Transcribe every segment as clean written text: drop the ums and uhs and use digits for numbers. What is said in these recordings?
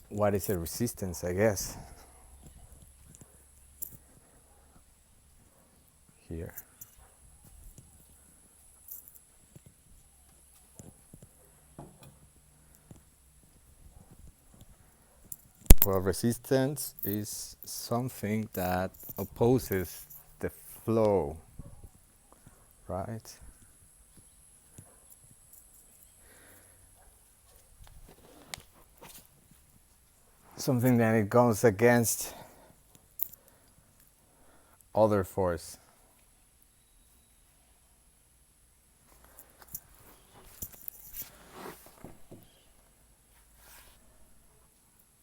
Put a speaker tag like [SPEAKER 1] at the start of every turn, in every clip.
[SPEAKER 1] what is a resistance, I guess. Here. Well, resistance is something that opposes the flow, right? Something that it goes against other force.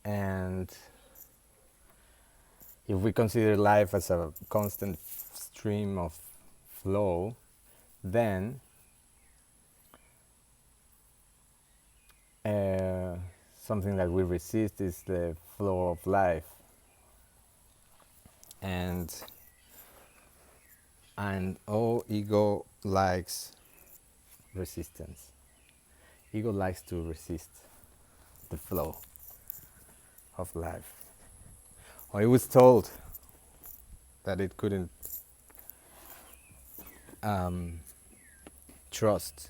[SPEAKER 1] And if we consider life as a constant stream of flow, then something that we resist is the flow of life. And all ego likes resistance. Ego likes to resist the flow of life. Or it was told that it couldn't trust.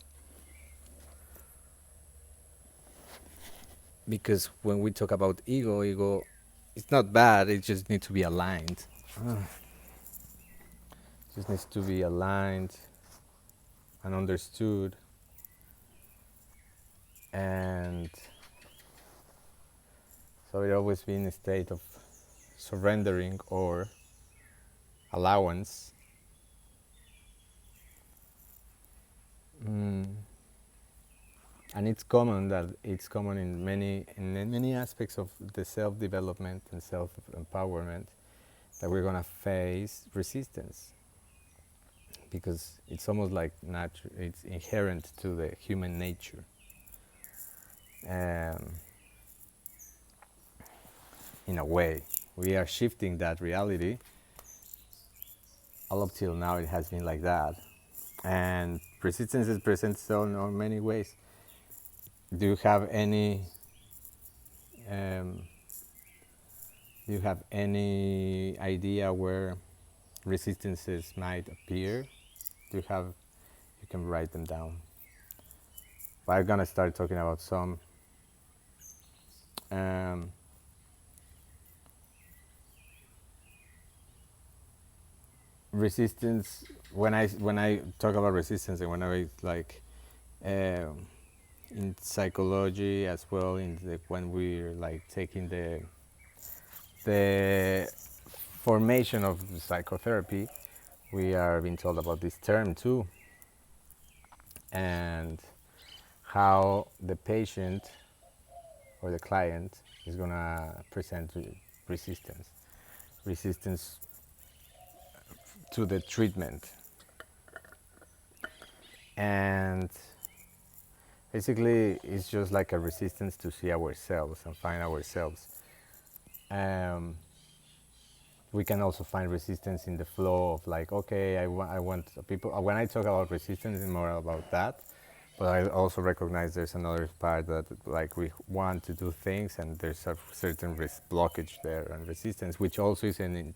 [SPEAKER 1] Because when we talk about ego, it's not bad, it just needs to be aligned. Just needs to be aligned and understood. And so it always be in a state of surrendering or allowance. And it's common in many aspects of the self-development and self-empowerment that we're gonna face resistance, because it's almost like it's inherent to the human nature. In a way, we are shifting that reality. All up till now, it has been like that, and resistance is present so in many ways. Do you have any idea where resistances might appear? You can write them down. But I'm gonna start talking about some. Resistance. When I talk about resistance, and when I like in psychology as well, when we're like taking the formation of psychotherapy, we are being told about this term too, and how the patient or the client is gonna present resistance to the treatment. And basically it's just like a resistance to see ourselves and find ourselves. We can also find resistance in the flow of like, okay, I want people. When I talk about resistance, it's more about that. But I also recognize there's another part that like we want to do things, and there's a certain blockage there and resistance, which also is an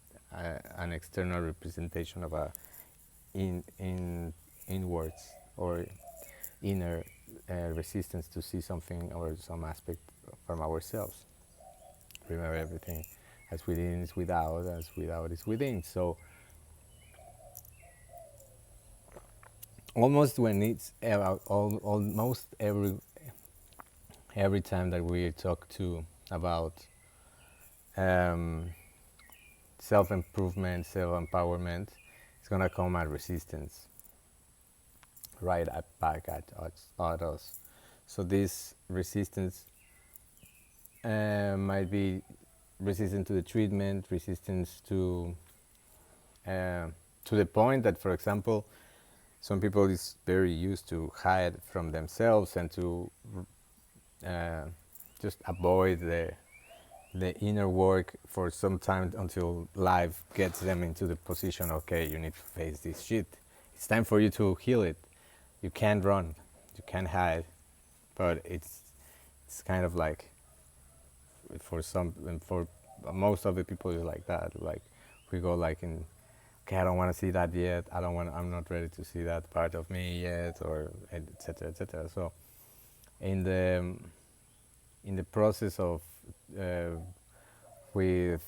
[SPEAKER 1] external representation of a inwards or inner resistance to see something or some aspect from ourselves. Remember, everything as within is without, as without is within. So almost when it's almost every time that we talk about self-improvement, self-empowerment, it's gonna come at resistance right back at us. So this resistance might be resistance to the treatment, resistance to the point that, for example, some people is very used to hide from themselves and to just avoid the inner work for some time until life gets them into the position, okay, you need to face this shit. It's time for you to heal it. You can't run, you can't hide, but it's kind of like for some and for most of the people is like that. Like we go like in, okay, I don't want to see that yet. I'm not ready to see that part of me yet, or etc. etc. So in the process of with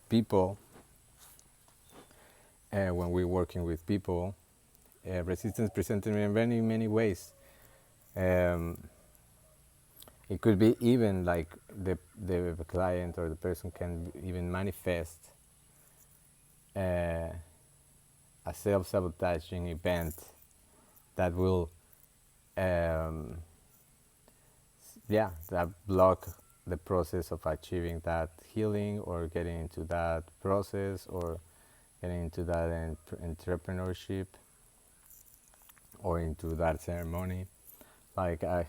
[SPEAKER 1] people, when we're working with people, resistance presented in many ways. Um, it could be even like the client or the person can even manifest uh, a self-sabotaging event that will um, that block the process of achieving that healing or getting into that process or getting into that entrepreneurship or into that ceremony. Like I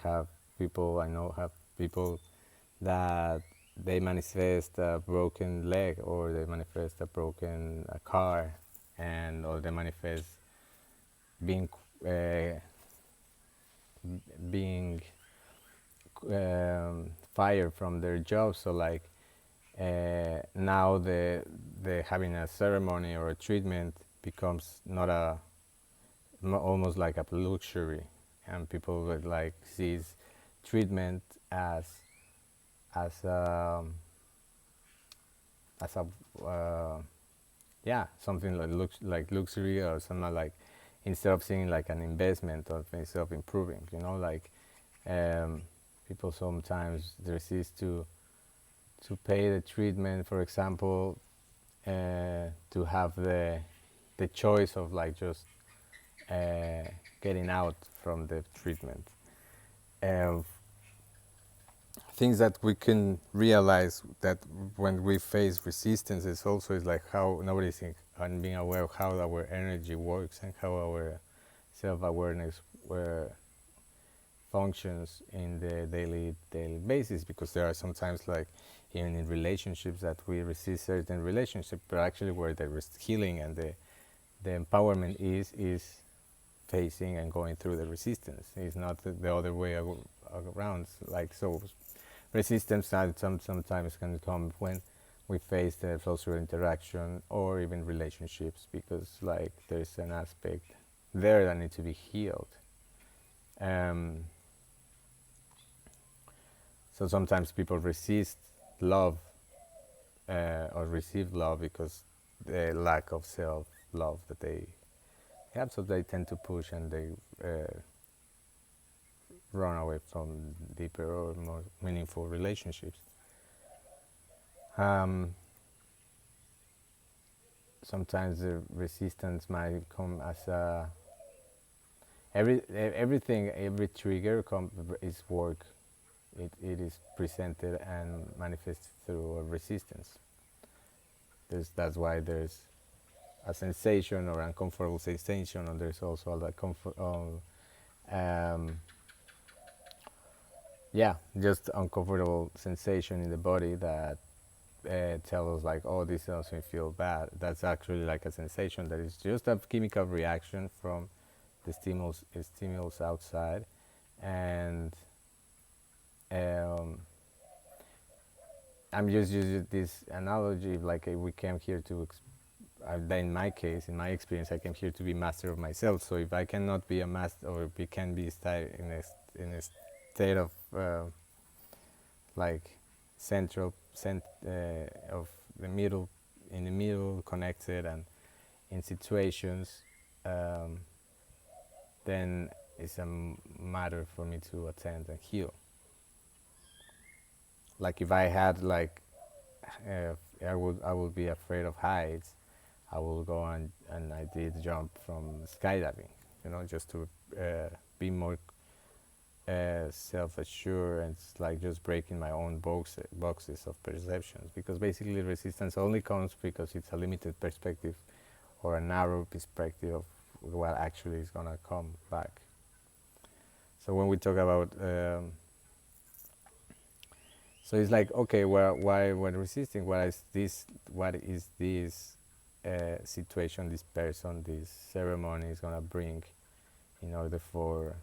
[SPEAKER 1] know have people that they manifest a broken leg or they manifest a broken car, and or they manifest being being fired from their job. So like now the having a ceremony or a treatment becomes not almost like a luxury, and people would like sees treatment as as a as a something like luxury or something like, instead of seeing like an investment or instead of improving, like um, people sometimes resist to pay the treatment, for example, to have the choice of like just uh, getting out from the treatment. And things that we can realize that when we face resistance is also is like how noticing and being aware of how our energy works and how our self-awareness functions in the daily basis, because there are sometimes like even in relationships that we resist certain relationships, but actually where there is healing and the empowerment is facing and going through the resistance. It's not the other way around. Like so, resistance sometimes can come when we face the social interaction or even relationships, because like there's an aspect there that needs to be healed. Um, so sometimes people resist love or receive love because the lack of self-love that they have, so they tend to push and they run away from deeper or more meaningful relationships. Um, Sometimes the resistance might come as a every trigger is work. It is presented and manifested through a resistance. That's why there's a sensation or uncomfortable sensation, and there's also that comfort. Um, just uncomfortable sensation in the body that tell us like, oh, this makes me feel bad. That's actually like a sensation that is just a chemical reaction from the stimulus outside, and um, I'm just using this analogy like we came here to. In my case, in my experience, I came here to be master of myself. So if I cannot be a master, or we can be in a state of like of the middle, in the middle, connected and in situations, then it's a matter for me to attend and heal. Like if I had like, I would be afraid of heights. I will go and I did jump from skydiving, just to be more self-assured, and it's like just breaking my own boxes of perceptions, because basically resistance only comes because it's a limited perspective or a narrow perspective of what actually is gonna come back. So when we talk about so it's like, okay, well, why when resisting, what is this situation, this person, this ceremony is gonna bring in order for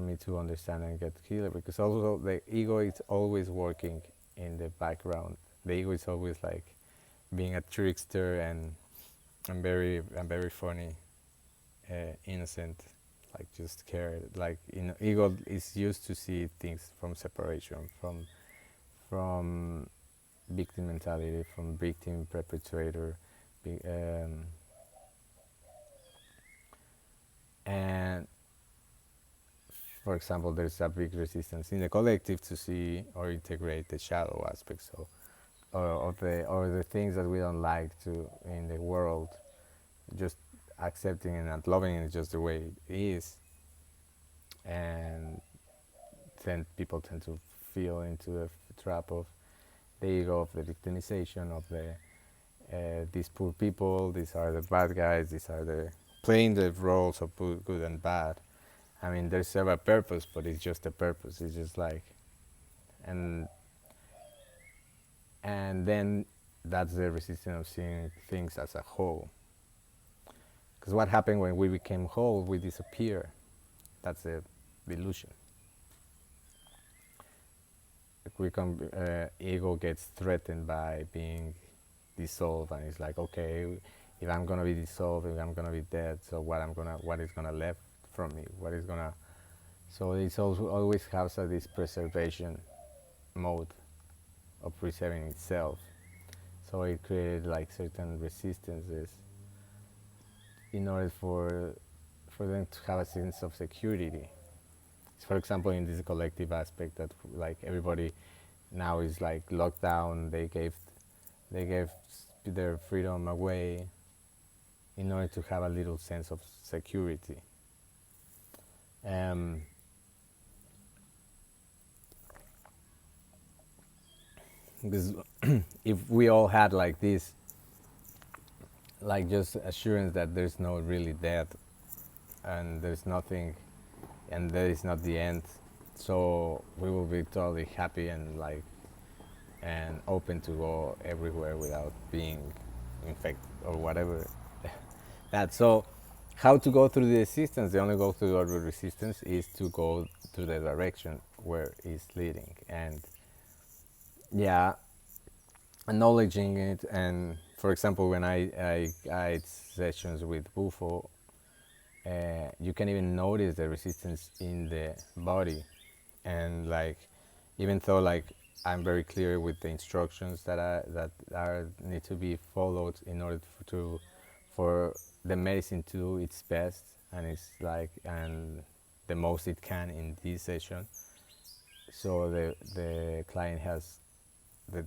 [SPEAKER 1] me to understand and get healed, because also the ego is always working in the background. The ego is always like being a trickster and very funny, innocent, like just scared. Like ego is used to see things from separation, from victim mentality, from victim perpetrator, and for example, there's a big resistance in the collective to see or integrate the shadow aspects or the things that we don't like to in the world, just accepting and not loving it just the way it is, and then people tend to feel into the trap of the ego, of the victimization of the these poor people, these are the bad guys, these are the playing the roles of good and bad. I mean, they serve a purpose, but it's just a purpose. It's just like, and and then that's the resistance of seeing things as a whole. Because what happened when we became whole, we disappear. That's the illusion. Ego gets threatened by being dissolved, and it's like, okay, if I'm gonna be dissolved, if I'm gonna be dead, so what is gonna left from me? What is gonna? So it's also always has this preservation mode of preserving itself. So it created like certain resistances in order for them to have a sense of security. For example, in this collective aspect, that like everybody now is like locked down. They gave their freedom away in order to have a little sense of security. Because if we all had like this, like just assurance that there's no really death and there's nothing, and that is not the end, so we will be totally happy and like and open to go everywhere without being infected or whatever. That so how to go through the resistance? The only go through the resistance is to go to the direction where it's leading, and yeah, acknowledging it. And for example, when I had sessions with Bufo, you can even notice the resistance in the body, and like even though like I'm very clear with the instructions that are need to be followed in order for the medicine to do its best, and it's like and the most it can in this session, so the client has the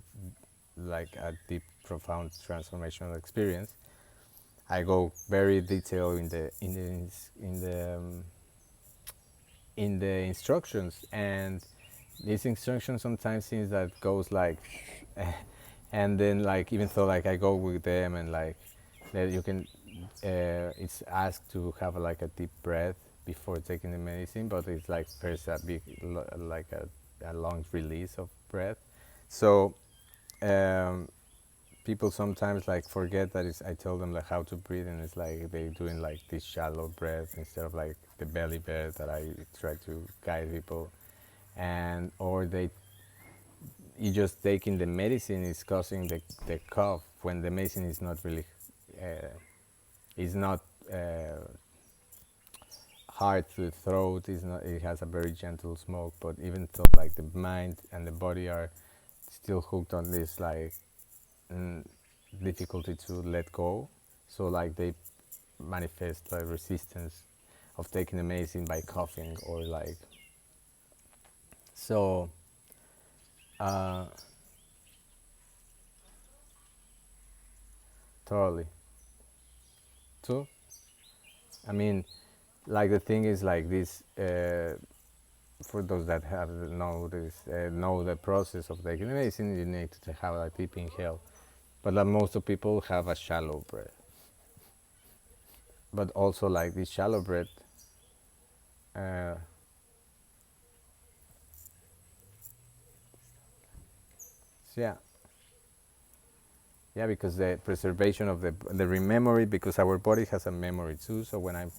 [SPEAKER 1] like a deep profound transformational experience. I go very detailed in the instructions, and these instructions sometimes seems that goes like and then like even though like I go with them and like that you can it's asked to have like a deep breath before taking the medicine, but it's like there's a big like a long release of breath. So people sometimes like forget that I tell them like how to breathe, and it's like they doing like this shallow breath instead of like the belly breath that I try to guide people, and or they you just taking the medicine is causing the cough when the medicine is not really is not hard to the throat. Is not, it has a very gentle smoke, but even though like the mind and the body are still hooked on this like difficulty to let go, so like they manifest like resistance of taking the medicine by coughing or like so uh, totally too. I mean, like the thing is like this for those that have know the process of taking the medicine, you need to have a deep inhale, but like most of people have a shallow breath, but also like this shallow breath uh, so yeah, because the preservation of the memory, because our body has a memory too. So when I'm,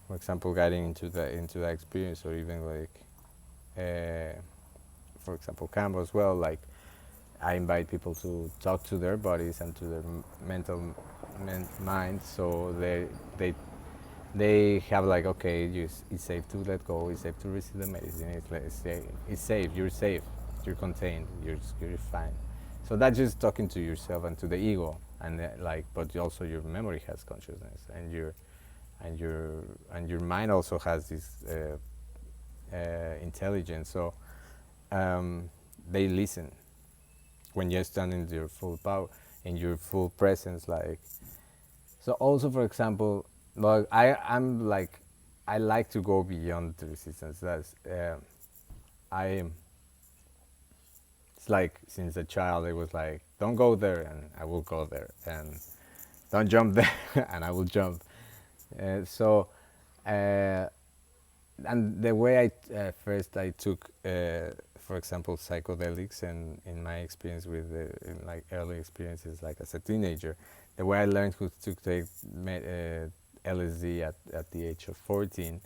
[SPEAKER 1] for example, guiding into that experience, or even like, for example, Cambo as well, like I invite people to talk to their bodies and to their mental mind, so they they have like, okay, it's safe to let go, it's safe to receive the medicine, it's safe, you're safe, you're contained, you're fine. So that's just talking to yourself and to the ego, and like, but also your memory has consciousness, and your and your mind also has this intelligence. So they listen when you stand in your full power, in your full presence, like. So also, for example, like I'm like, I like to go beyond the resistance. That's I. It's like since a child, it was like, don't go there, and I will go there, and don't jump there, and I will jump. So, and the way I first I took, for example, psychedelics, and in my experience with in like early experiences, like as a teenager, the way I learned how to take LSD at the age of 14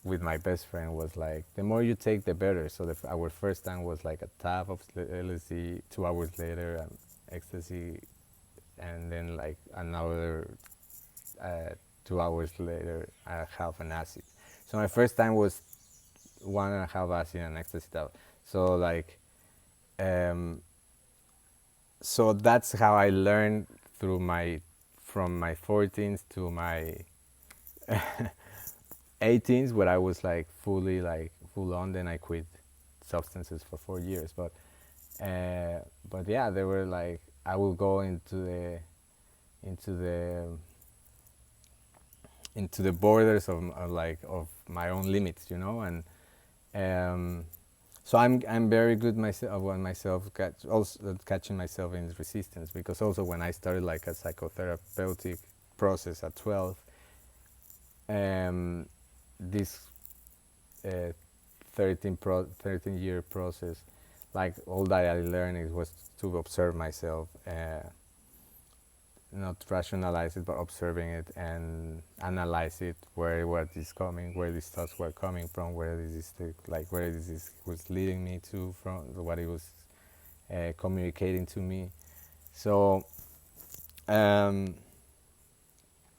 [SPEAKER 1] with my best friend was like, the more you take, the better. So our first time was like a tab of LSD, 2 hours later, ecstasy, and then like another 2 hours later, I have an acid. So my first time was 1.5 acid and ecstasy tab. So like, um, so that's how I learned through my, from my 14s to my 18s, where I was like fully like full on. Then I quit substances for 4 years. But yeah, they were like, I will go into the into the borders of like of my own limits, you know, and um, so I'm very good myself on myself, also catching myself in resistance, because also when I started like a psychotherapeutic process at 12, this uh, 13-year process, like all that I learned is was to observe myself, not rationalize it, but observing it and analyze it, where what is coming, where these thoughts were coming from, where this is like where this is, was leading me to, from what it was communicating to me. So um,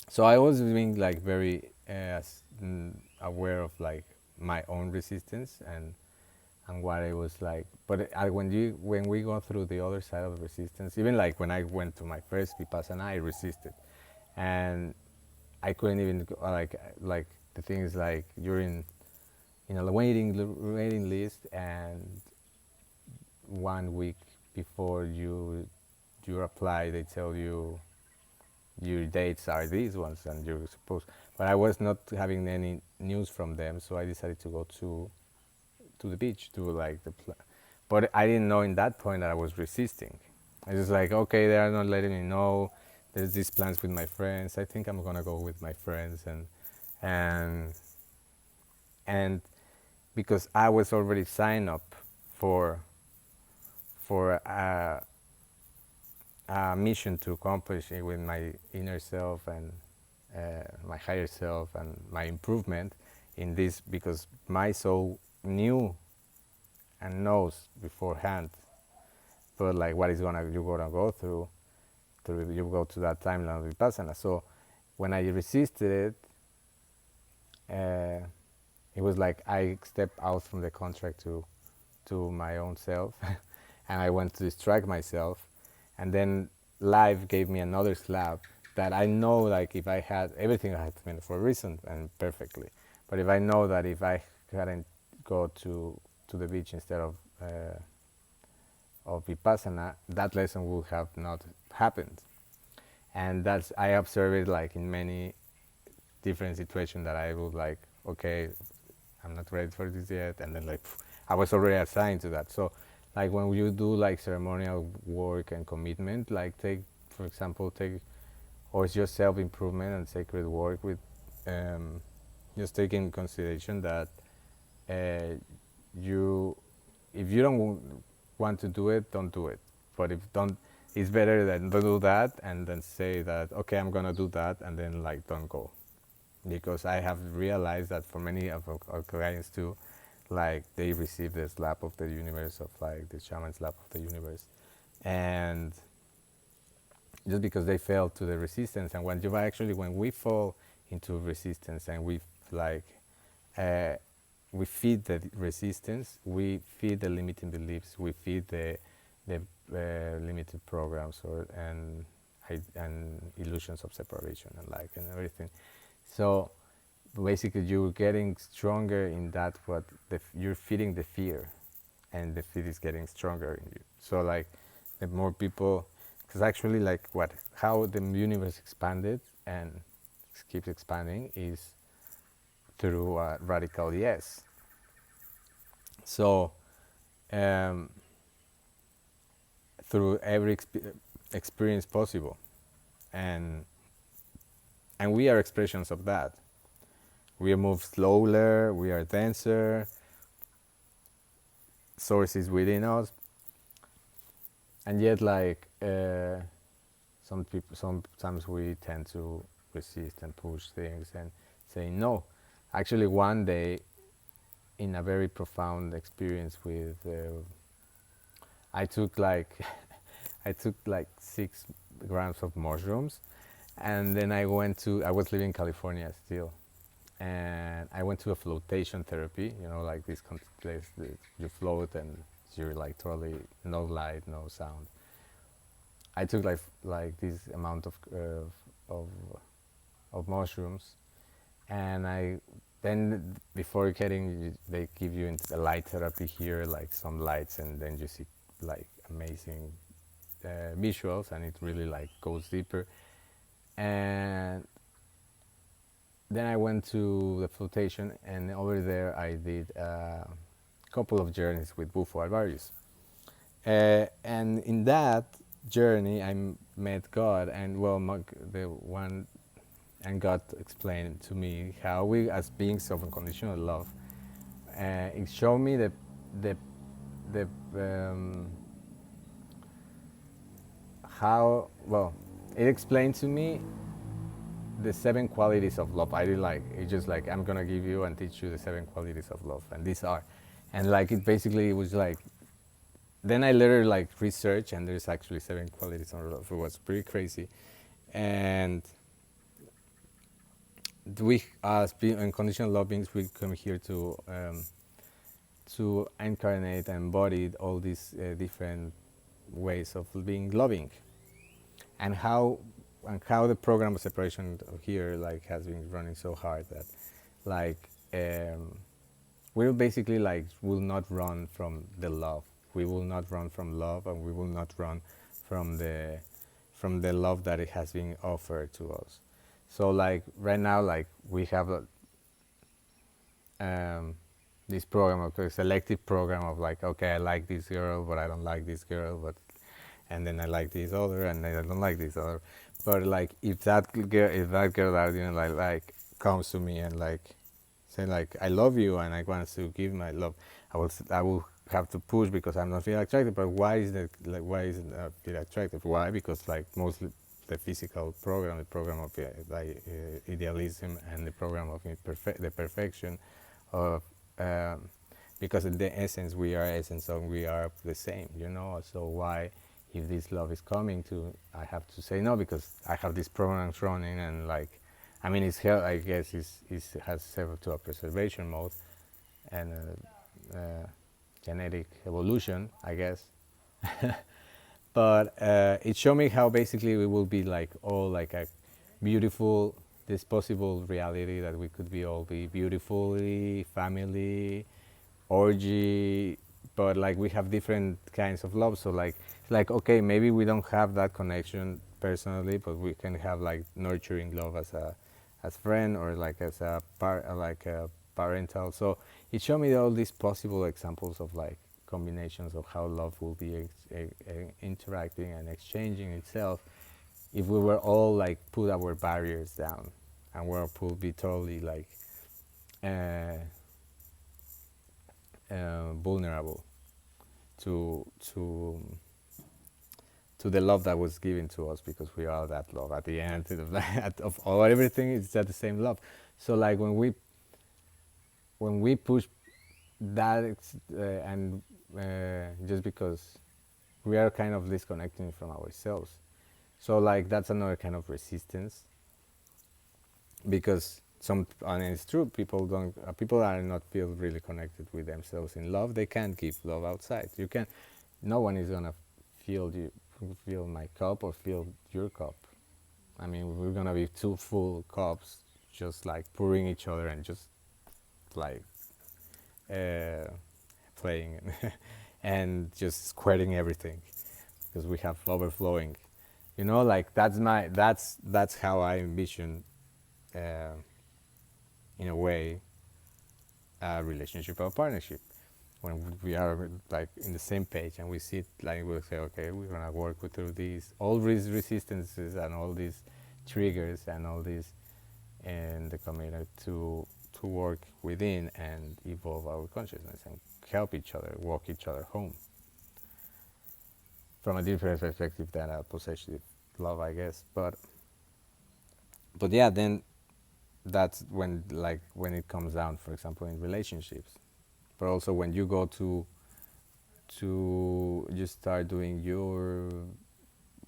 [SPEAKER 1] so I was being like very aware of like my own resistance, and what it was like. But when we go through the other side of the resistance, even like when I went to my first vipassana, I resisted, and I couldn't even go, like the thing is like, you're in a waiting list, and 1 week before you apply, they tell you your dates are these ones, and you're supposed. But I was not having any news from them, so I decided to go to the beach, to like but I didn't know in that point that I was resisting. I was like, okay, they are not letting me know. There's these plans with my friends. I think I'm gonna go with my friends, and and because I was already signed up for a mission to accomplish it with my inner self, and my higher self, and my improvement in this, because my soul knew and knows beforehand, but like what is you're gonna go through you go to that timeline of vipassana. So when I resisted it was like I stepped out from the contract to my own self, and I went to distract myself, and then life gave me another slap, that I know, like, if I had everything, I had meant for a reason and perfectly, but if I know that if I hadn't go to the beach instead of vipassana, that lesson would have not happened. And that's, I observe it like in many different situations, that I would like, okay, I'm not ready for this yet, and then like I was already assigned to that. So like when you do like ceremonial work and commitment, like take, for example, or it's just self-improvement and sacred work, with just taking in consideration that you, if you don't want to do it, don't do it. But if don't, it's better than don't do that and then say that, okay, I'm gonna do that, and then like don't go. Because I have realized that for many of our clients too, like they receive the slap of the universe, of like the shaman slap of the universe, and just because they fell to the resistance. And when we fall into resistance and like uh, we feed the resistance, we feed the limiting beliefs, we feed the limited programs and illusions of separation and like and everything. So basically, you're getting stronger in that. You're feeding the fear, and the fear is getting stronger in you. So like, the more people, because actually, like how the universe expanded and keeps expanding is through a radical yes. So through every experience possible, and we are expressions of that. We move slower, we are denser, source is within us, and yet like sometimes we tend to resist and push things and say no. Actually, one day, in a very profound experience with I took like I took like 6 grams of mushrooms, and then I was living in California still, and I went to a flotation therapy, like this place that you float and you're like totally no light, no sound. I took like this amount of of mushrooms, and then before getting, they give you into the light therapy here, like some lights, and then you see like amazing visuals, and it really like goes deeper. And then I went to the flotation, and over there I did a couple of journeys with Bufo Alvarius. And in that journey, I met God, and God explained to me how we, as beings of unconditional love, it showed me the how well it explained to me the 7 qualities of love. I did like it's just like, I'm gonna give you and teach you the 7 qualities of love, and these are, and like it basically was like. Then I later like research, and there's actually 7 qualities of love. It was pretty crazy, and we, as being unconditional love beings, we come here to incarnate and embody all these different ways of being loving, and how the program of separation here like has been running so hard that like we'll basically like will not run from the love. We will not run from love, and we will not run from the love that it has been offered to us. So like right now, like we have this program, of a selective program of like, okay, I like this girl, but I don't like this girl, and then I like this other, and then I don't like this other. But like if that girl that I didn't like comes to me and like say like, I love you and I want to give my love, I will have to push because I'm not feeling attracted. But why is that? Like, why is it not feel attractive? Why? Because like mostly the physical program, the program of idealism, and the program of the perfection of because in the essence we are essence, and we are the same, So why, if this love is coming to, I have to say no because I have these programs running, and like, I mean, it's hell. I guess it has several to a preservation mode and genetic evolution, I guess. But it showed me how basically we will be like all like a beautiful, this possible reality that we could be beautifully family, orgy, but like we have different kinds of love. So like it's like, okay, maybe we don't have that connection personally, but we can have like nurturing love as friend, or like as a parental. So it showed me all these possible examples of like combinations of how love will be interacting and exchanging itself if we were all like put our barriers down, and we'll be totally like vulnerable to the love that was given to us, because we are that love at the end of all everything. It's that the same love. So like when we push that, and just because we are kind of disconnecting from ourselves. So like that's another kind of resistance, because some, and it's true, people don't people are not feel really connected with themselves in love. They can't give love outside. You can, no one is gonna feel you, feel my cup or feel your cup. I mean, we're gonna be two full cups, just like pouring each other and just like uh, playing and just squirting everything because we have overflowing. You know, like that's how I envision, uh, in a way, a relationship or partnership. When we are like in the same page and we sit, like we'll say, okay, we're gonna work through these all these resistances and all these triggers and all these, and the commitment to work within and evolve our consciousness and help each other, walk each other home from a different perspective than a possessive love, I guess. But yeah, then that's when, like when it comes down, for example, in relationships, but also when you go to just start doing your,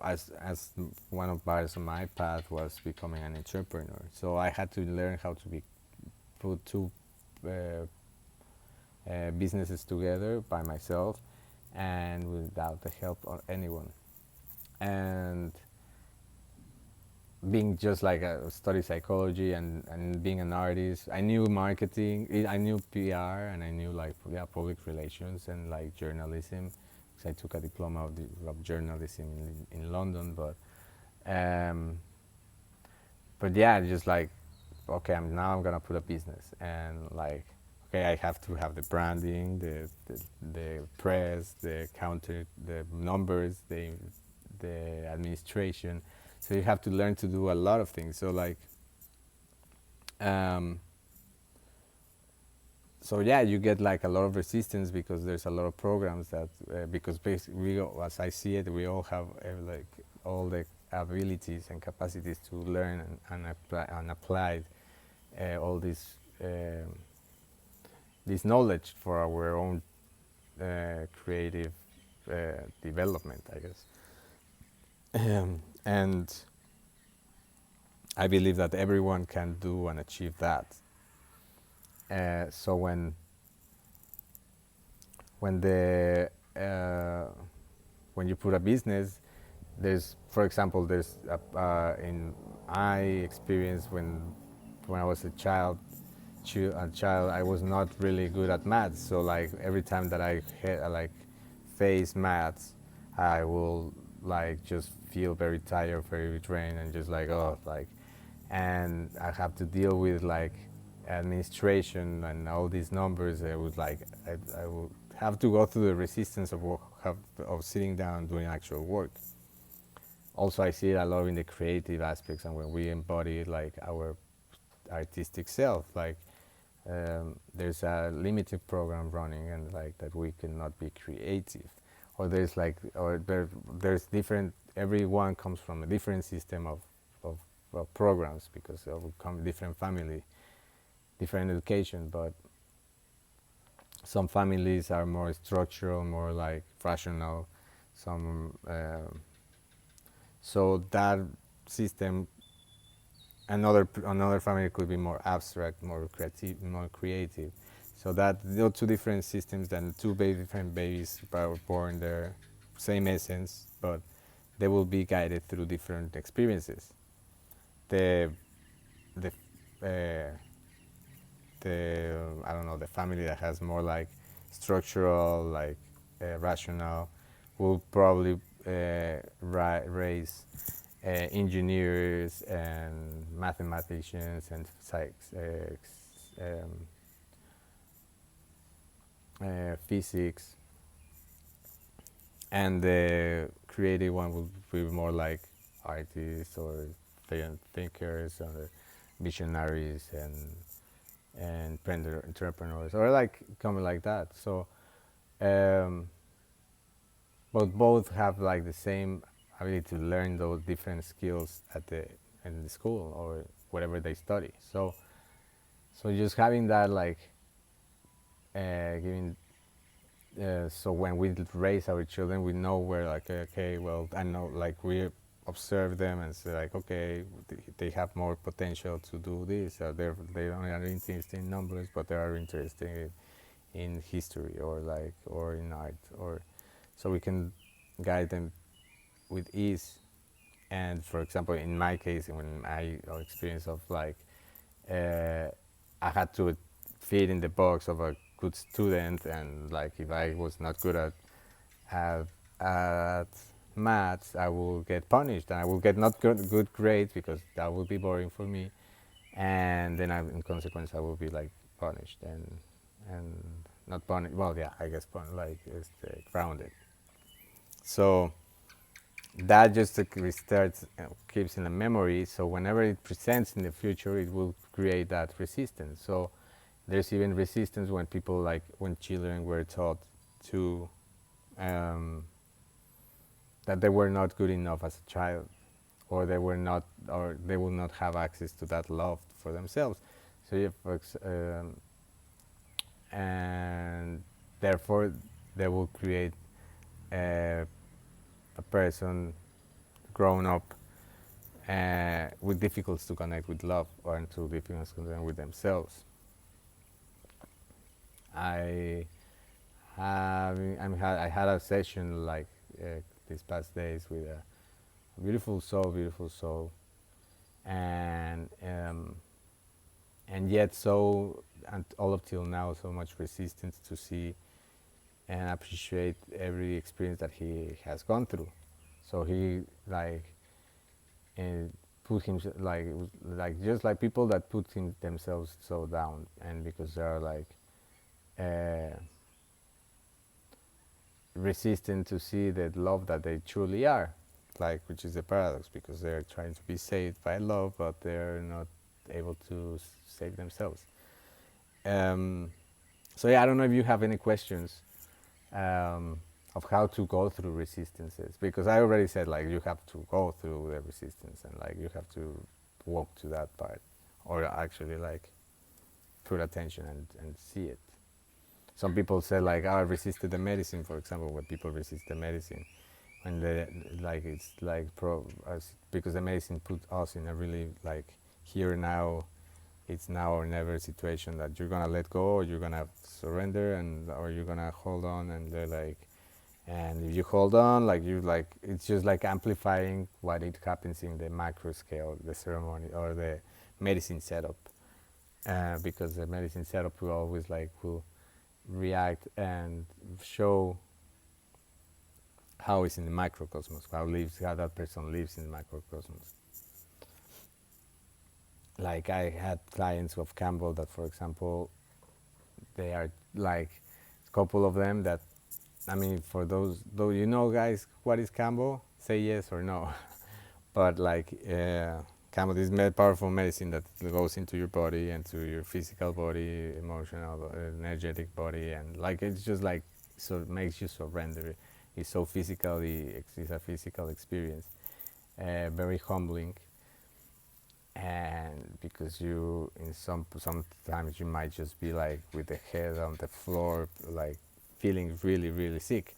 [SPEAKER 1] as one of parts of my path was becoming an entrepreneur. So I had to learn how to be put two uh, businesses together by myself and without the help of anyone. And being just like a study psychology and being an artist, I knew marketing, I knew PR, and I knew like, yeah, public relations and like journalism, because I took a diploma of journalism in London. Um, but yeah, just like, okay, I'm gonna put a business, and like, okay, I have to have the branding, the press, the counter, the numbers, the administration. So you have to learn to do a lot of things. So like, um, so yeah, you get like a lot of resistance because there's a lot of programs that, because basically as I see it, we all have like all the abilities and capacities to learn and apply all this knowledge for our own creative development, I guess. And I believe that everyone can do and achieve that. So when the when you put a business, there's, for example, there's in my experience, when I was a child, I was not really good at maths. So like every time that I like face maths, I will like just feel very tired, very drained, and just like, oh, like, and I have to deal with like administration and all these numbers. I would like, I would have to go through the resistance of of sitting down and doing actual work. Also, I see it a lot in the creative aspects, and when we embody like our artistic self, like there's a limited program running, and like that we cannot be creative, or there's like, or there's different. Everyone comes from a different system of programs because of come different family, different education, but some families are more structural, more like rational. Some so that system, another family could be more abstract, more creative, more creative. So that those two different systems, then two different babies are born there, same essence, but they will be guided through different experiences. The the I don't know, the family that has more like structural, like rational, will probably raise engineers and mathematicians and physics, and the creative one will be more like artists or thinkers or visionaries and entrepreneurs, or like coming like that. So um, but both have like the same ability to learn those different skills in the school or whatever they study. So just having that, like giving so when we raise our children, we know we're like, okay, well, I know, like we observe them and say like, okay, they have more potential to do this. They don't are interested in numbers, but they are interested in history or like or in art, or so we can guide them with ease. And for example, in my case, when I experience of like, uh, I had to fit in the box of a good student, and like if I was not good at, at maths, I will get punished, and I will get not good grades because that would be boring for me, and then in consequence I will be like punished and not punished. Well, yeah, I guess like grounded. So that just restarts, keeps in the memory. So whenever it presents in the future, it will create that resistance. So there's even resistance when people like when children were taught to um, that they were not good enough as a child, or they were not, or they will not have access to that love for themselves. So if, and therefore they will create a person grown up with difficulties to connect with love or to difficulties to connect with themselves. I had a session like these past days with a beautiful soul, and and yet so, and all up till now, so much resistance to see and appreciate every experience that he has gone through. So he like and put himself like just like people that put themselves so down, and because they are like uh, resistant to see the love that they truly are, like, which is a paradox because they're trying to be saved by love, but they're not able to save themselves. Um, so yeah, I don't know if you have any questions um, of how to go through resistances, because I already said like you have to go through the resistance and like you have to walk to that part, or actually like put attention and see it. Some people say like, oh, I resisted the medicine, for example, when people resist the medicine, and they, like it's like because the medicine put us in a really like here now, it's now or never situation that you're gonna let go or you're gonna surrender, and or you're gonna hold on, and they're like, and if you hold on, like you like, it's just like amplifying what it happens in the macro scale, the ceremony or the medicine setup, because the medicine setup will always like will react and show how it's in the microcosmos, how that person lives in the microcosmos. Like I had clients of Campbell that, for example, they are like a couple of them that, I mean, for those, though, you know, guys, what is Campbell? Say yes or no. But like Campbell is powerful medicine that goes into your body and to your physical body, emotional, energetic body, and like it's just like, so it makes you surrender. It's so physically, it's a physical experience, very humbling, and because you in sometimes you might just be like with the head on the floor, like feeling really sick,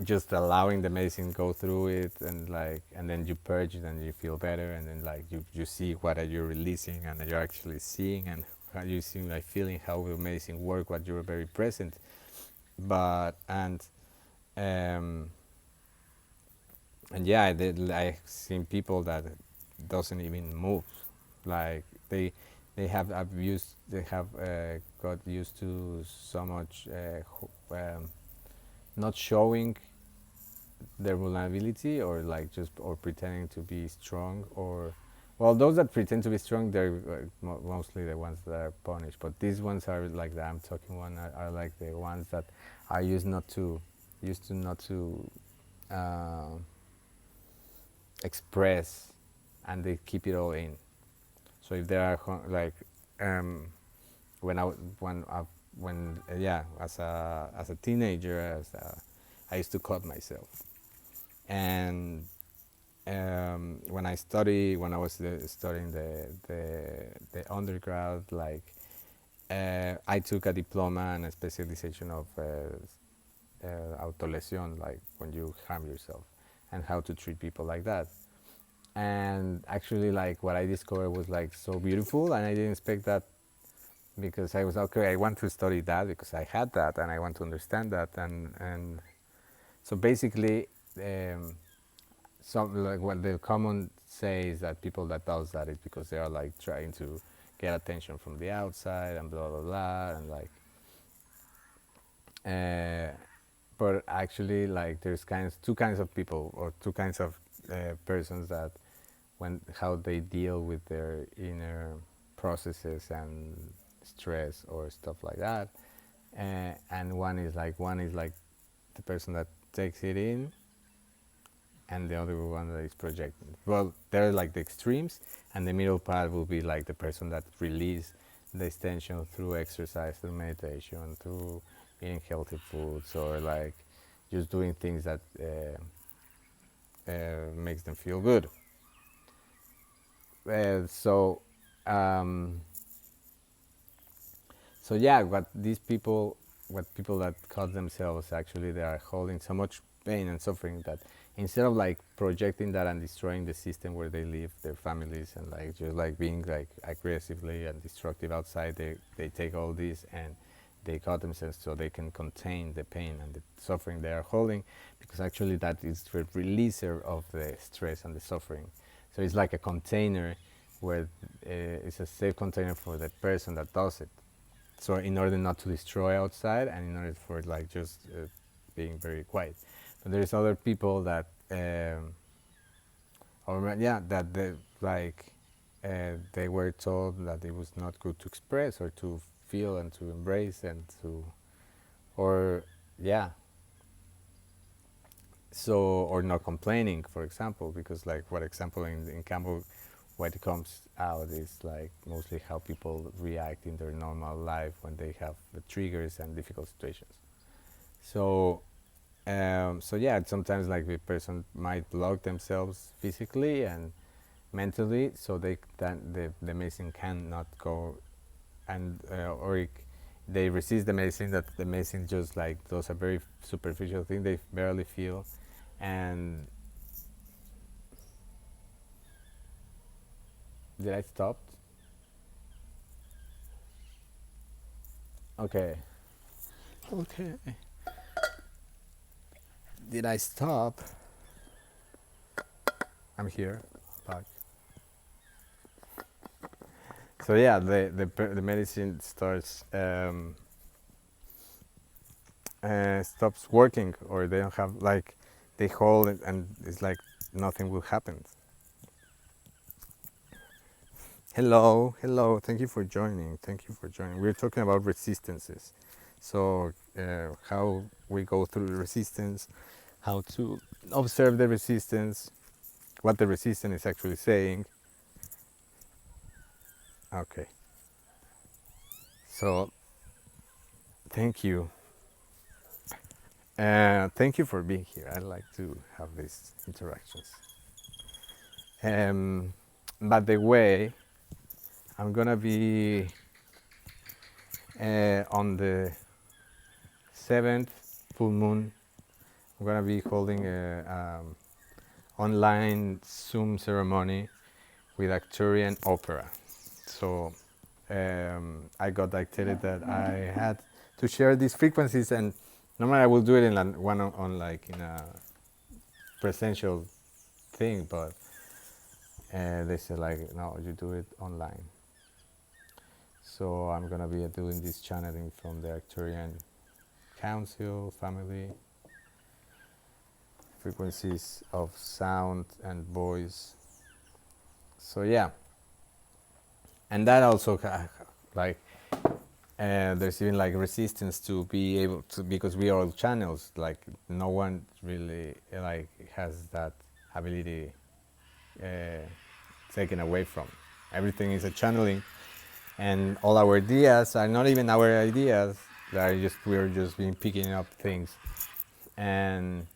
[SPEAKER 1] just allowing the medicine go through it, and like, and then you purge it and you feel better, and then like you see what are you releasing, and you're actually seeing, and how you see like feeling how the medicine work, what you're very present. But um and yeah, I've seen people that doesn't even move, like they have abused, they have got used to so much not showing their vulnerability, or like just, or pretending to be strong, or well, those that pretend to be strong, they're mostly the ones that are punished, but these ones are like the I'm talking one are like the ones that are used to not to uh, express, and they keep it all in. So if there are like um, when I yeah, as a teenager, I used to cut myself, and when I was studying the undergrad, like I took a diploma and a specialization of autolesión, like when you harm yourself, and how to treat people like that. And actually, like what I discovered was like so beautiful, and I didn't expect that, because I was okay. I want to study that because I had that, and I want to understand that, and so basically, some like what the common say is that people that does that is because they are like trying to get attention from the outside and blah blah blah, and like uh, but actually, like there's two kinds of people, or two kinds of persons, that when how they deal with their inner processes and stress or stuff like that. And one is like the person that takes it in, and the other one that is projecting. Well, they're like the extremes, and the middle part will be like the person that release this tension through exercise, through meditation, through eating healthy foods, or like just doing things that makes them feel good. So, um, so yeah, what people that call themselves, actually they are holding so much pain and suffering that instead of like projecting that and destroying the system where they live, their families, and like just like being like aggressively and destructive outside, they take all this and they cut themselves so they can contain the pain and the suffering they are holding, because actually that is the releaser of the stress and the suffering. So it's like a container where it's a safe container for the person that does it. So in order not to destroy outside, and in order for like just being very quiet. But there's other people that or yeah, that they like they were told that it was not good to express or to feel and to embrace and to, or yeah, so, or not complaining, for example, because like what example in Campo, what comes out is like mostly how people react in their normal life when they have the triggers and difficult situations. So so yeah, sometimes like the person might block themselves physically and mentally, so the medicine cannot go, and they resist the medicine, that the medicine just like does a very superficial thing, they barely feel. And did I stop? Okay. Okay. Did I stop? I'm here. Back. So yeah, the medicine starts stops working, or they don't have like, they hold it and it's like nothing will happen. Hello, hello. Thank you for joining. Thank you for joining. We're talking about resistances. So how we go through the resistance, how to observe the resistance, what the resistance is actually saying. Okay. So thank you. Thank you for being here. I like to have these interactions. By the way, I'm gonna be on the 7th full moon. I'm gonna be holding a online Zoom ceremony with Arcturian opera. So I got dictated that I had to share these frequencies, and normally I will do it in one on like in a presential thing, but they said like, no, you do it online. So I'm gonna be doing this channeling from the Arcturian Council family, frequencies of sound and voice. So yeah, and that also like there's even like resistance to be able to, because we are all channels, like no one really like has that ability taken away from. Everything is a channeling, and all our ideas are not even our ideas, that are just, we're just been picking up things, and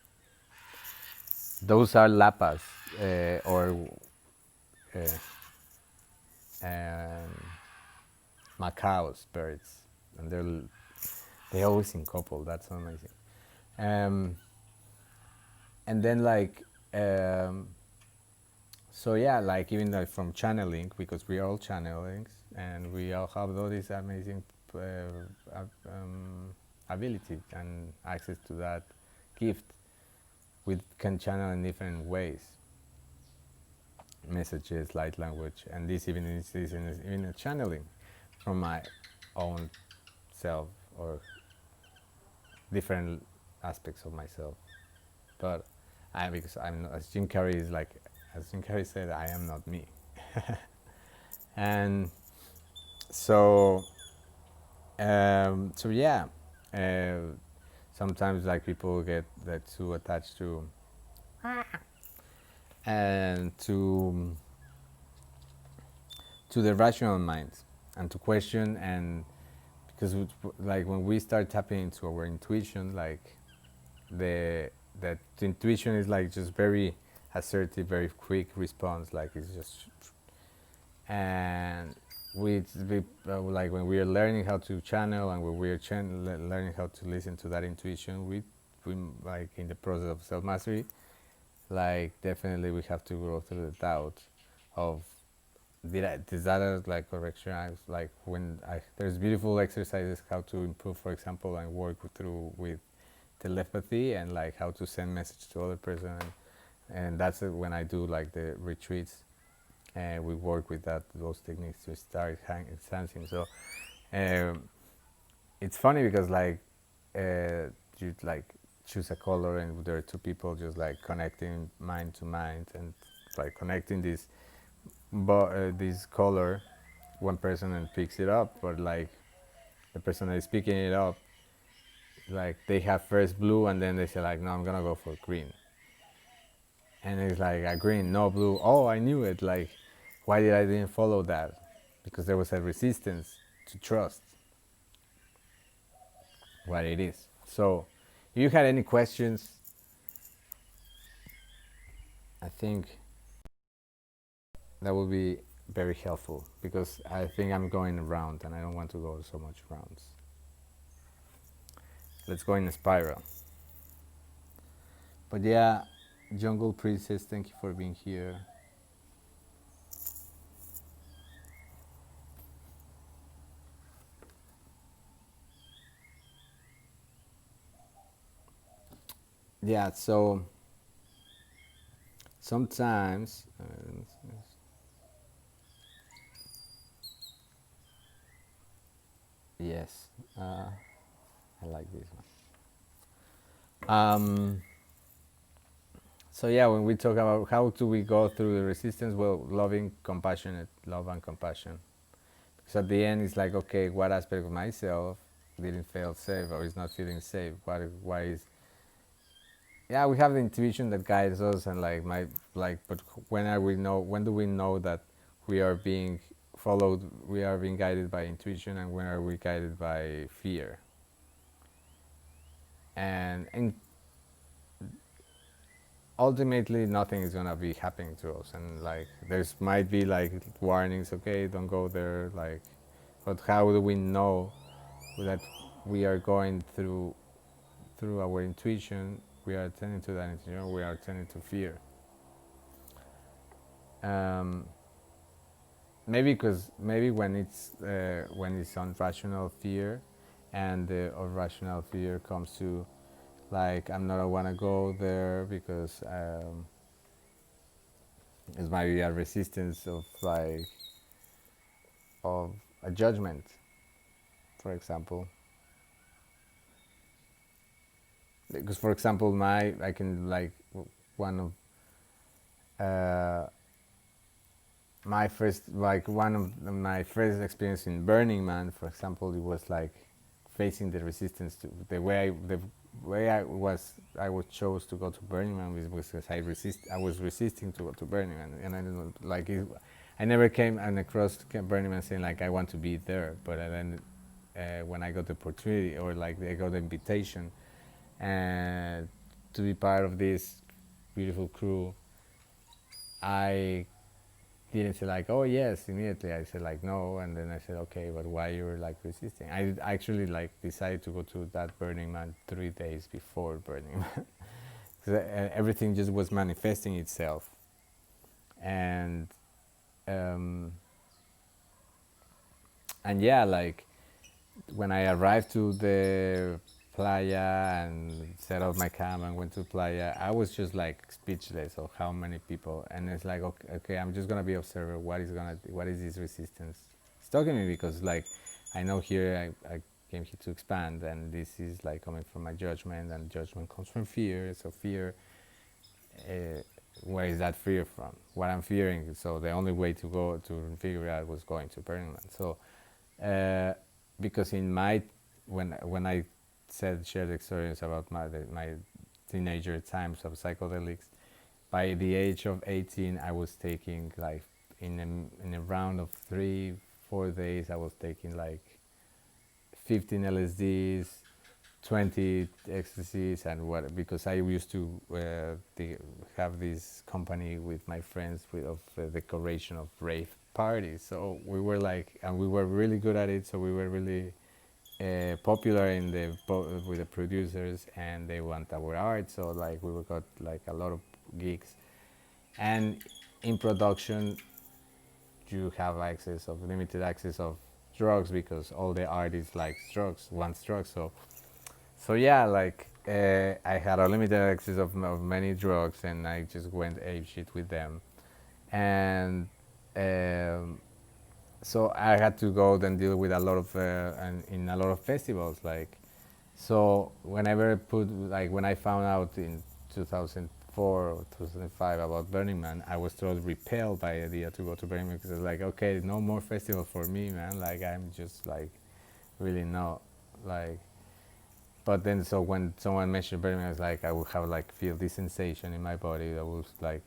[SPEAKER 1] those are lapas or macaws, birds, and they always in couple. That's amazing. um, and then like so yeah, like even like from channeling, because we are all channelings and we all have all this amazing uh, ability and access to that gift. We can channel in different ways, messages, light language, and this even is even a channeling from my own self or different aspects of myself. But because I'm not, as Jim Carrey is like, as Jim Carrey said, I am not me. And so so yeah, uh, sometimes like people get that too attached to and to the rational mind and to question, and because like when we start tapping into our intuition, like the that the intuition is like just very assertive, very quick response, like it's just, and we like when we are learning how to channel and when we are learning how to listen to that intuition, we like in the process of self mastery, like definitely we have to go through the doubt of is that a like correction? I was like when there's beautiful exercises how to improve, for example, and work through with telepathy and like how to send message to other person, and that's when I do like the retreats, and we work with those techniques to start sensing. So um, it's funny because like you like choose a color and there are two people just like connecting mind to mind and like connecting this color, one person and picks it up, but like the person that is picking it up, like they have first blue and then they say like, no, I'm gonna go for green, and it's like a green, no blue. Oh, I knew it. Like, why did I didn't follow that? Because there was a resistance to trust what it is. So, if you had any questions, I think that would be very helpful because I think I'm going around and I don't want to go so much rounds. Let's go in a spiral. But yeah, Jungle Princess, thank you for being here. Yeah, so sometimes, yes, I like this one. So yeah, when we talk about how do we go through the resistance, well, loving, compassionate, love and compassion. So at the end, it's like, okay, what aspect of myself didn't feel safe or is not feeling safe? Why is? Yeah, we have the intuition that guides us, and like but when are we know? When do we know that we are being followed? We are being guided by intuition, and when are we guided by fear? And ultimately nothing is gonna be happening to us, and like there's might be like warnings, okay, don't go there, like, but how do we know that we are going through our intuition, we are attending to that intuition, we are attending to fear? um, maybe when it's irrational fear, and the irrational fear comes to like, I'm not want to go there because it might be a resistance of like of a judgment, for example. Because for example, my I can like one of my first like one of my first experience in Burning Man, for example, it was like facing the resistance to the way I was chose to go to Burning Man was because I was resisting to go to Burning Man, and I didn't like it. I never came and across Burning Man saying like I want to be there, but then when I got the opportunity or like I got the invitation and to be part of this beautiful crew, I didn't say like, oh yes, immediately. I said like no, and then I said okay, but why you're like resisting? I actually like decided to go to that Burning Man 3 days before Burning Man. Everything just was manifesting itself, and um, and yeah, like when I arrived to the playa and set up my camp and went to playa, I was just like speechless of how many people. And it's like, okay, I'm just gonna be observer. What is this resistance? It's talking to me because like I know here I came here to expand, and this is like coming from my judgment, and judgment comes from fear. So fear, uh, where is that fear from? What I'm fearing. So the only way to go to figure out was going to Burning Man. So because in my when I said shared experience about my teenager times of psychedelics, by the age of 18, I was taking like in a round of 3-4 days, I was taking like 15 LSDs, 20 ecstasies, and what, because I used to have this company with my friends of decoration of rave parties. So we were like, and we were really good at it. So we were really popular in with the producers, and they want our art. So like we got like a lot of gigs, and in production you have access of limited access of drugs because all the artists like drugs, wants drugs. So yeah, like I had a limited access of many drugs, and I just went ape shit with them, and so I had to go then deal with a lot of and in a lot of festivals. Like, so whenever when I found out in 2004 or 2005 about Burning Man, I was totally repelled by the idea to go to Burning Man, because I was like, okay, no more festival for me, man. Like I'm just like really not like. But then, so when someone mentioned Burning Man, I was like, I would have like feel this sensation in my body that was like,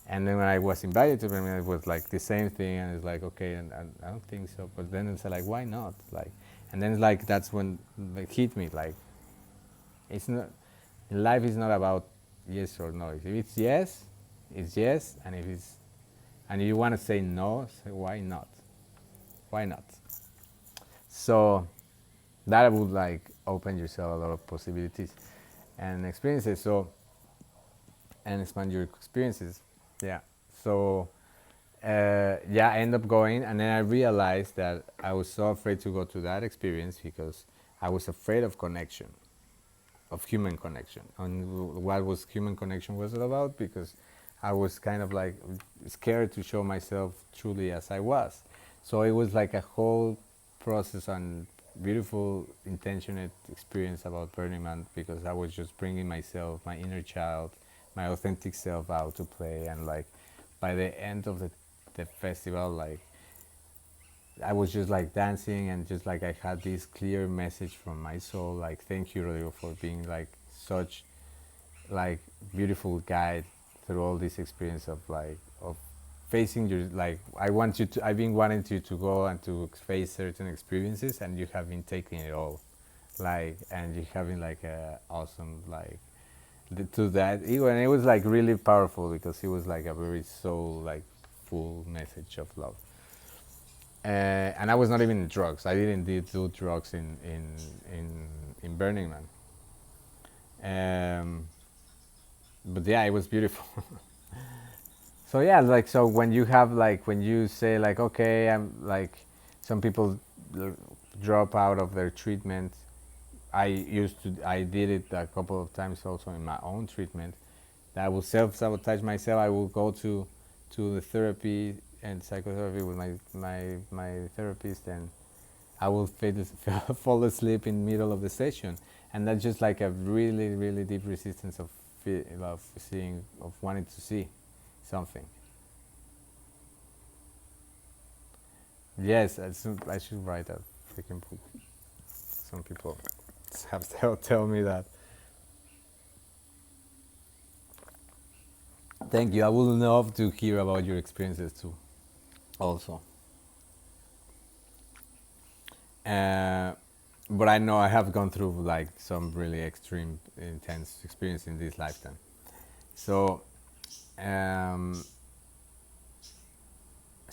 [SPEAKER 1] and then when I was invited to Burning Man, it was like the same thing, and it's like, okay, and I don't think so. But then it's like, why not? Like, and then it's like that's when it hit me. Like, it's not, life is not about yes or no. If it's yes, it's yes, and if it's, and if you want to say no, say why not? Why not? So that would like open yourself a lot of possibilities and experiences. So, and expand your experiences. Yeah. So yeah, I ended up going, and then I realized that I was so afraid to go to that experience because I was afraid of connection, of human connection, and what was human connection was it about, because I was kind of like scared to show myself truly as I was. So it was like a whole process and beautiful intentionate experience about Burning Man, because I was just bringing myself, my inner child, my authentic self out to play. And like by the end of the festival, like I was just like dancing, and just like I had this clear message from my soul, like thank you, Rodrigo, for being like such like beautiful guide through all this experience of like of facing your, like I want you to, I've been wanting you to go and to face certain experiences, and you have been taking it all, like, and you having like a awesome like to that, and it was like really powerful because it was like a very soul like full message of love. And I was not even in drugs. I didn't do drugs in Burning Man. But yeah, it was beautiful. So yeah, like, so when you have like, when you say like, okay, I'm like, some people drop out of their treatment. I did it a couple of times also in my own treatment. That I will self-sabotage myself. I will go to the therapy and psychotherapy with my therapist, and I will fall asleep in the middle of the session. And that's just like a really, really deep resistance of seeing, of wanting to see something. Yes, I should write a freaking book. Some people have tell me that. Thank you. I would love to hear about your experiences too, also. Uh, but I know I have gone through like some really extreme, intense experience in this lifetime. So, um,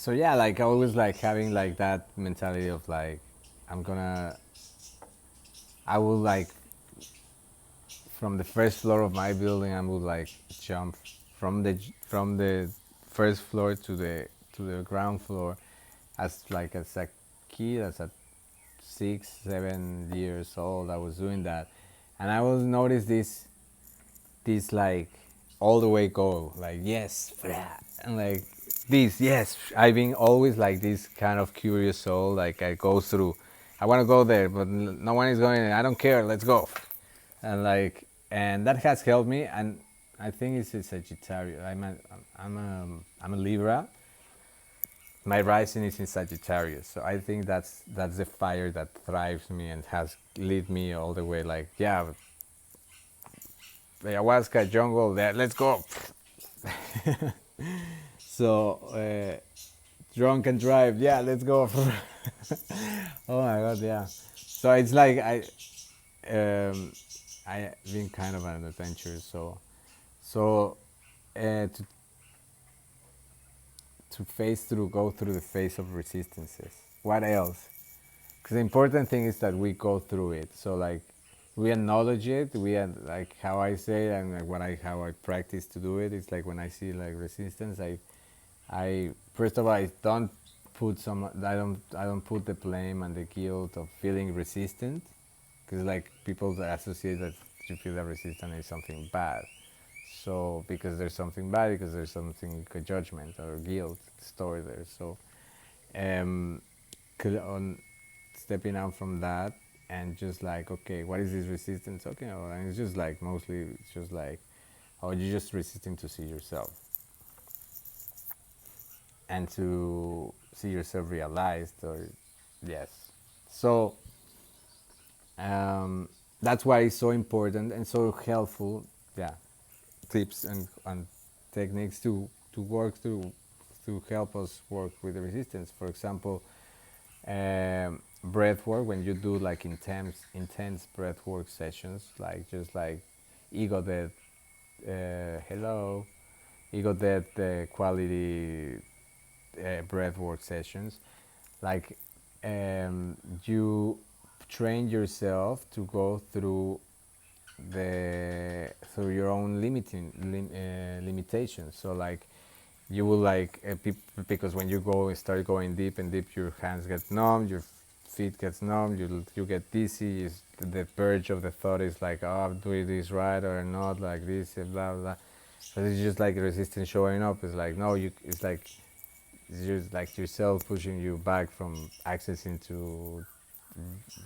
[SPEAKER 1] so yeah, like always like having like that mentality of like I'm gonna I will like from the first floor of my building I would like jump from the first floor to the ground floor as a kid, as a 6 7 years old. I was doing that, and I was notice this like all the way go like yes, and like this yes. I've been always like this kind of curious soul. Like I go through, I want to go there, but no one is going. I don't care. Let's go, and like and that has helped me. And I think it's a Sagittarius. I'm a Libra. My rising is in Sagittarius, so I think that's the fire that thrives me and has lead me all the way. Like yeah, the ayahuasca jungle, there, let's go. So drunk and drive, yeah, let's go. Oh my god, yeah. So it's like um, I've been kind of an adventure. So to go through the phase of resistances. What else? Because the important thing is that we go through it. So like we acknowledge it. Like how I say it and like how I practice to do it. It's like when I see like resistance, I first of all I don't put the blame and the guilt of feeling resistant, because like people that associate that you feel that resistance is something bad. So because there's something bad, because there's something judgment or guilt stored there. So um, on stepping out from that and just like okay, what is this resistance? Okay, well, and it's just like mostly it's just like oh, you're just resisting to see yourself and to see yourself realized, or yes. So that's why it's so important and so helpful. Yeah, tips and techniques to work through to help us work with the resistance. For example, breath work, when you do like intense breath work sessions, like just like ego death, hello, ego death quality breath work sessions, like you train yourself to go through your own limitations. So like you will like because when you start going deep and deep, your hands get numb, your feet gets numb, you get dizzy. The purge of the thought is like, oh, I'm doing this right or not, like this, blah blah. But it's just like resistance showing up. It's like no, it's just like yourself pushing you back from accessing to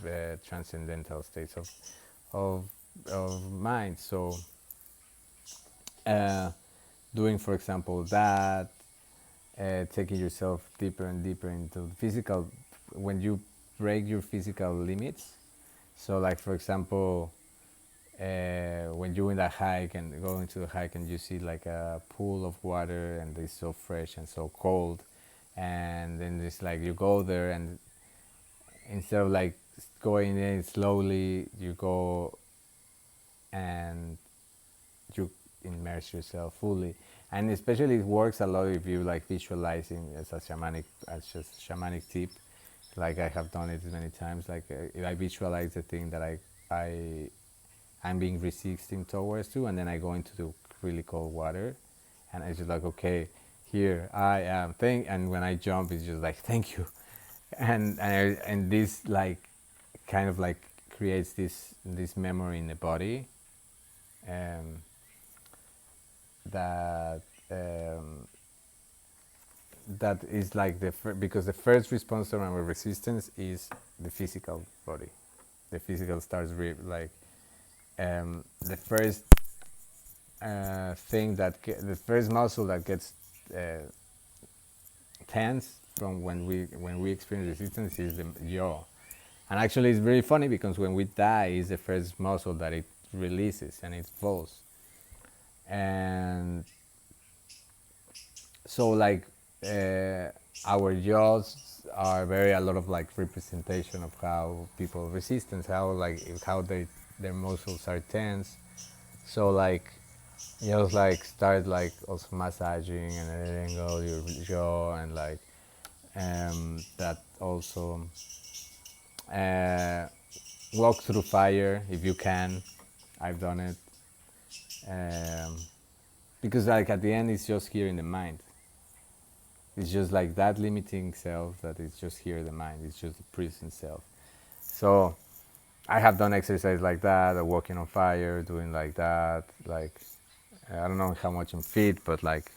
[SPEAKER 1] the transcendental states of of mind. So uh, doing, for example, that, taking yourself deeper and deeper into physical, when you break your physical limits. So, like for example, when you're in a hike and go into the hike and you see like a pool of water and it's so fresh and so cold, and then it's like you go there and instead of like going in slowly, you go and you immerse yourself fully. And especially it works a lot if you like visualizing as just shamanic tip. Like I have done it many times. Like if I visualize the thing that I'm being resisting towards to, and then I go into the really cold water, and it's just like okay, here I am. And when I jump, it's just like thank you, and this like kind of like creates this memory in the body, um, that that is like because the first response to our resistance is the physical body. The physical starts like the first the first muscle that gets uh, tense from when we experience resistance is the jaw. And actually, it's very funny because when we die, is the first muscle that it releases and it falls. And so, like, our jaws are very a lot of like representation of how people resistance, how like how their muscles are tense. So like, you know, like start like also massaging and letting go your jaw and like that also walk through fire if you can. I've done it. Um, because like at the end it's just here in the mind. It's just like that limiting self that is just here in the mind. It's just the prison self. So I have done exercise like that, walking on fire, doing like that, like I don't know how much in feet, but like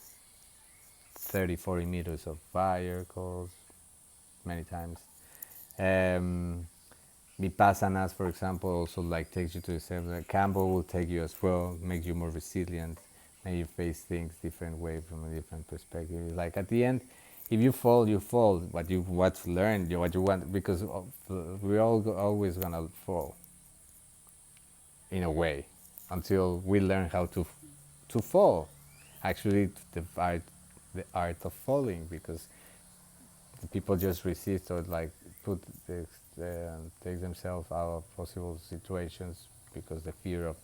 [SPEAKER 1] 30, 40 meters of fire calls many times. Um, Vipassanas, for example, also like takes you to the same. Like Campbell will take you as well, make you more resilient, make you face things different way from a different perspective. Like at the end, if you fall, you fall. What's learned, what you want, because we're all always gonna fall in a way until we learn how to fall. Actually, the art of falling, because the people just resist or like put take themselves out of possible situations because the fear of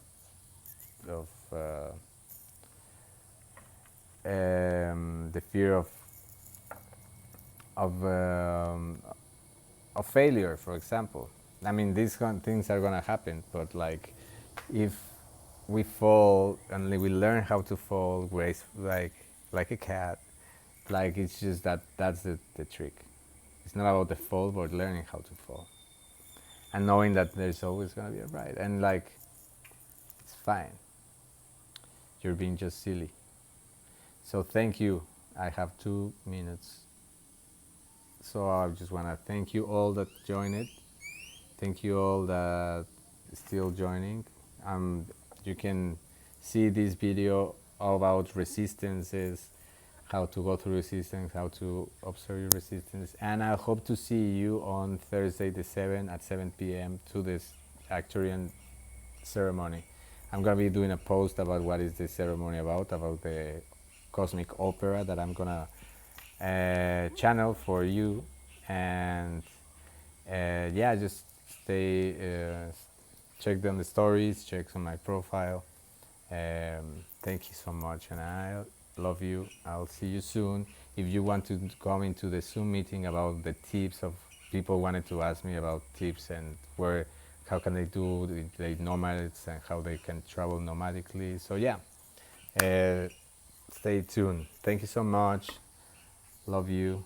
[SPEAKER 1] the fear of um, of failure, for example. I mean, these kind of things are gonna happen, but like if we fall and we learn how to fall grace like a cat, like it's just that's the trick. It's not about the fall, but learning how to fall and knowing that there's always gonna be a ride, and like it's fine. You're being just silly. So thank you. I have 2 minutes. So I just wanna thank you all that joined it. Thank you all that still joining. You can see this video about resistances, how to go through resistance, how to observe your resistance, and I hope to see you on Thursday the 7th at 7 p.m. to this Arcturian ceremony. I'm gonna be doing a post about what is the ceremony about the cosmic opera that I'm gonna channel for you, and yeah, just stay check down the stories, check on my profile. Thank you so much, and I love you. I'll see you soon. If you want to come into the Zoom meeting about the tips of people wanted to ask me about tips and how can they do the nomads and how they can travel nomadically. So yeah, stay tuned. Thank you so much. Love you.